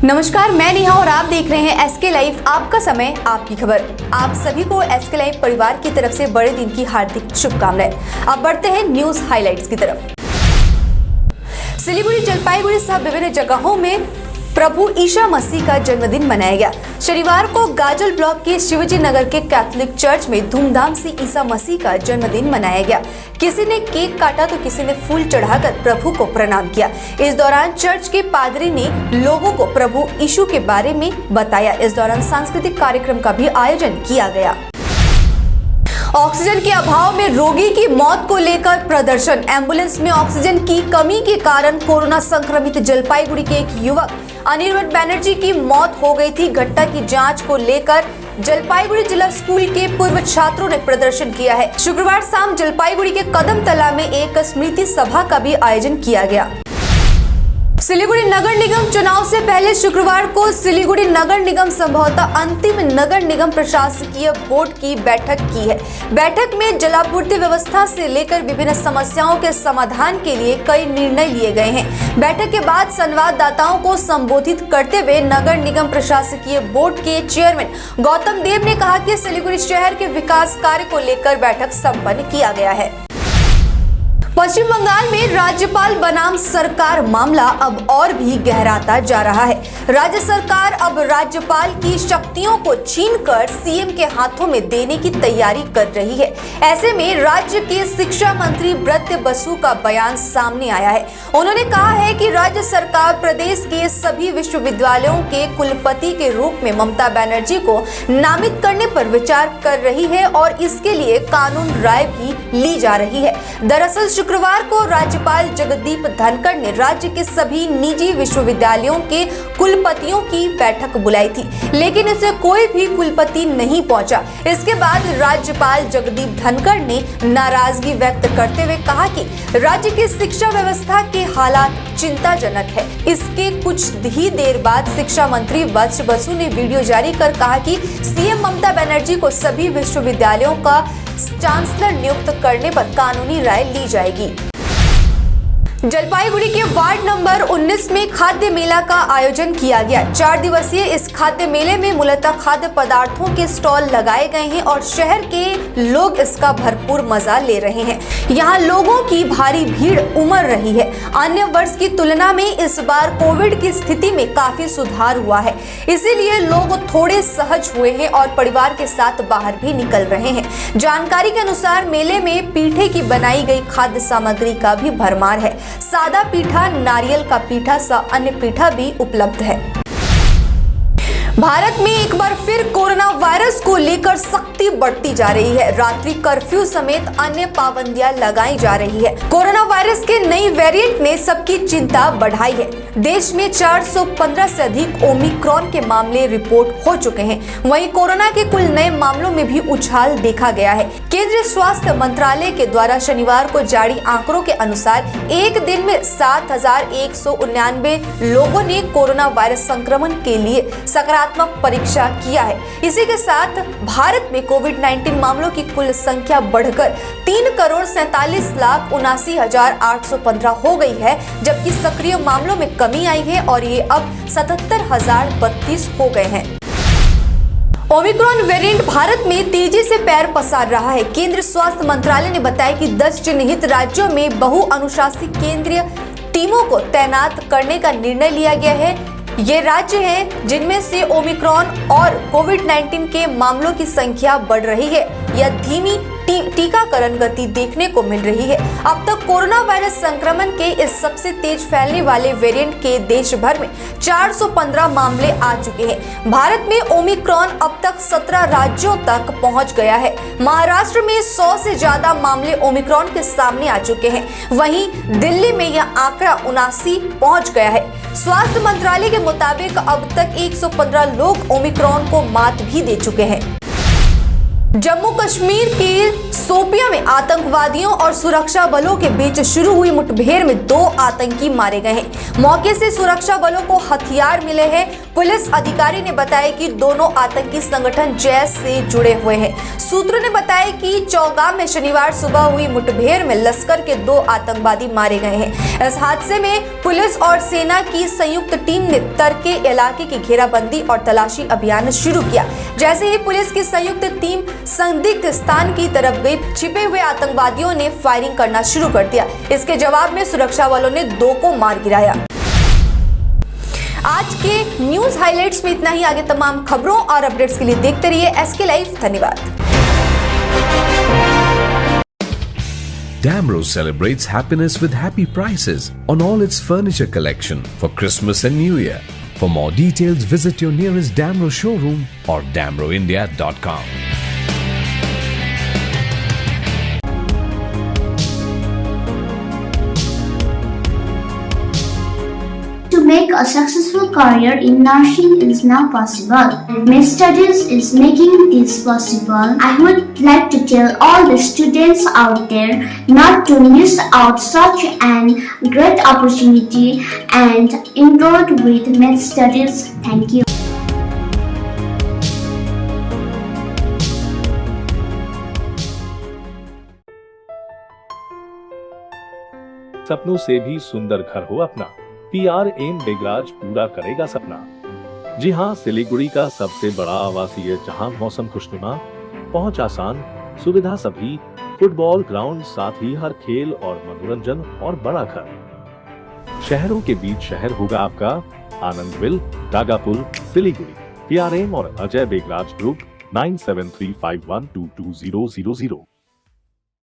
नमस्कार, मैं नेहा और आप देख रहे हैं एसके लाइव। आपका समय, आपकी खबर। आप सभी को एसके लाइव परिवार की तरफ से बड़े दिन की हार्दिक शुभकामनाएं। अब बढ़ते हैं न्यूज हाइलाइट्स की तरफ। सिलीगुड़ी, जलपाईगुड़ी सहित विभिन्न जगहों में प्रभु ईसा मसीह का जन्मदिन मनाया गया। शनिवार को गाजल ब्लॉक के शिवजी नगर के कैथोलिक चर्च में धूमधाम से ईसा मसीह का जन्मदिन मनाया गया। किसी ने केक काटा तो किसी ने फूल चढ़ाकर प्रभु को प्रणाम किया। इस दौरान चर्च के पादरी ने लोगों को प्रभु यीशु के बारे में बताया। इस दौरान सांस्कृतिक कार्यक्रम का भी आयोजन किया गया। ऑक्सीजन के अभाव में रोगी की मौत को लेकर प्रदर्शन। एम्बुलेंस में ऑक्सीजन की कमी के कारण कोरोना संक्रमित जलपाईगुड़ी के एक युवक अनिरुद्ध बनर्जी की मौत हो गई थी। घटना की जांच को लेकर जलपाईगुड़ी जिला स्कूल के पूर्व छात्रों ने प्रदर्शन किया है। शुक्रवार शाम जलपाईगुड़ी के कदम तालाब में एक स्मृति सभा का भी आयोजन किया गया। सिलीगुड़ी नगर निगम चुनाव से पहले शुक्रवार को सिलीगुड़ी नगर निगम संभवतः अंतिम नगर निगम प्रशासकीय बोर्ड की बैठक की है। बैठक में जलापूर्ति व्यवस्था से लेकर विभिन्न समस्याओं के समाधान के लिए कई निर्णय लिए गए हैं। बैठक के बाद संवाददाताओं को संबोधित करते हुए नगर निगम प्रशासकीय बोर्ड के चेयरमैन गौतम देव ने कहा कि सिलीगुड़ी शहर के विकास कार्य को लेकर बैठक संपन्न किया गया है। पश्चिम बंगाल में राज्यपाल बनाम सरकार मामला अब और भी गहराता जा रहा है। राज्य सरकार अब राज्यपाल की शक्तियों को छीनकर सीएम के हाथों में देने की तैयारी कर रही है। ऐसे में राज्य के शिक्षा मंत्री ब्रत्य बसु का बयान सामने आया है। उन्होंने कहा है कि राज्य सरकार प्रदेश के सभी विश्वविद्यालयों के कुलपति के रूप में ममता बनर्जी को नामित करने पर विचार कर रही है और इसके लिए कानून राय भी ली जा रही है। दरअसल शुक्रवार को राज्यपाल जगदीप धनखड़ ने राज्य के सभी निजी विश्वविद्यालयों के कुलपतियों की बैठक बुलाई थी, लेकिन इससे कोई भी कुलपति नहीं पहुंचा। इसके बाद राज्यपाल जगदीप धनखड़ ने नाराजगी व्यक्त करते हुए कहा कि राज्य की शिक्षा व्यवस्था के हालात चिंताजनक है। इसके कुछ ही देर बाद शिक्षा मंत्री ब्रत्य बसु ने वीडियो जारी कर कहा कि सीएम ममता बनर्जी को सभी विश्वविद्यालयों का चांसलर नियुक्त करने पर कानूनी राय ली जाएगी। जलपाईगुड़ी के वार्ड नंबर 19 में खाद्य मेला का आयोजन किया गया। 4 दिवसीय इस खाद्य मेले में मूलतः खाद्य पदार्थों के स्टॉल लगाए गए हैं और शहर के लोग इसका भरपूर मजा ले रहे हैं। यहाँ लोगों की भारी भीड़ उमड़ रही है। अन्य वर्ष की तुलना में इस बार कोविड की स्थिति में काफी सुधार हुआ है, इसीलिए लोग थोड़े सहज हुए हैं और परिवार के साथ बाहर भी निकल रहे हैं। जानकारी के अनुसार मेले में पीठे की बनाई गई खाद्य सामग्री का भी भरमार है। सादा पीठा, नारियल का पीठा सहित अन्य पीठा भी उपलब्ध है। भारत में एक बार फिर कोरोना वायरस को लेकर सख्ती बढ़ती जा रही है। रात्रि कर्फ्यू समेत अन्य पाबंदियां लगाई जा रही है। कोरोना वायरस के नई वेरिएंट ने सबकी चिंता बढ़ाई है। देश में 415 से अधिक ओमिक्रॉन के मामले रिपोर्ट हो चुके हैं। वहीं कोरोना के कुल नए मामलों में भी उछाल देखा गया है। केंद्रीय स्वास्थ्य मंत्रालय के द्वारा शनिवार को जारी आंकड़ों के अनुसार एक दिन में 7,199 लोगों ने कोरोना वायरस संक्रमण के लिए सकारात्मक परीक्षा किया है। इसी के साथ भारत में कोविड-19 मामलों की कुल संख्या बढ़कर 3,47,79,815 हो गई है, जबकि सक्रिय मामलों में कमी आई है और ये अब 77,032 हो गए हैं। ओमिक्रॉन वेरिएंट भारत में तेजी से पैर पसार रहा है। केंद्रीय स्वास्थ्य मंत्रालय ने बताया कि 10 चिन्हित राज्यों में बहुअनुशासित केंद्रीय टीमों को तैनात करने का निर्णय लिया गया है। ये राज्य हैं जिनमें से ओमिक्रॉन और कोविड-19 के मामलों की संख्या बढ़ रही है या धीमी टीकाकरण गति देखने को मिल रही है। अब तक कोरोना वायरस संक्रमण के इस सबसे तेज फैलने वाले वेरिएंट के देश भर में 415 मामले आ चुके हैं। भारत में ओमिक्रॉन अब तक 17 राज्यों तक पहुंच गया है। महाराष्ट्र में 100 से ज्यादा मामले ओमिक्रॉन के सामने आ चुके हैं। वहीं दिल्ली में यह आंकड़ा 79 पहुंच गया है। स्वास्थ्य मंत्रालय के मुताबिक अब तक 115 लोग ओमिक्रॉन को मात भी दे चुके हैं। जम्मू कश्मीर के शोपियां में आतंकवादियों और सुरक्षा बलों के बीच शुरू हुई मुठभेड़ में 2 आतंकी मारे गए हैं। मौके से सुरक्षा बलों को हथियार मिले हैं। पुलिस अधिकारी ने बताया कि दोनों आतंकी संगठन जैश से जुड़े हुए हैं। सूत्रों ने बताया कि चौगाम में शनिवार सुबह हुई मुठभेड़ में लश्कर के 2 आतंकवादी मारे गए हैं। इस हादसे में पुलिस और सेना की संयुक्त टीम ने तरके इलाके की घेराबंदी और तलाशी अभियान शुरू किया। जैसे ही पुलिस की संयुक्त टीम संदिग्ध स्थान की तरफ गई, छिपे हुए आतंकवादियों ने फायरिंग करना शुरू कर दिया। इसके जवाब में सुरक्षा वालों ने 2 को मार गिराया। आज के न्यूज हाइलाइट्स में इतना ही। आगे तमाम खबरों और अपडेट्स के लिए देखते रहिए SK लाइव। धन्यवाद। Damro celebrates happiness with happy prices on all its furniture collection for Christmas and New Year. For more details, visit your nearest Damro showroom or damroindia.com. To make a successful career in nursing is now possible. MedStudies is making this possible. I would like to tell all the students out there not to miss out such an great opportunity and enroll with MedStudies. Thank you. सपनों से भी सुंदर घर हो अपना, PRM Begraj पूरा करेगा सपना। जी हां, सिलीगुड़ी का सबसे बड़ा आवासीय जहां मौसम खुशनुमा, पहुंच आसान, सुविधा सभी, फुटबॉल ग्राउंड, साथ ही हर खेल और मनोरंजन और बड़ा घर। शहरों के बीच शहर होगा आपका आनंदविल, डागापुर, सिलीगुड़ी। PRM और अजय बेगराज ग्रुप 9735122000।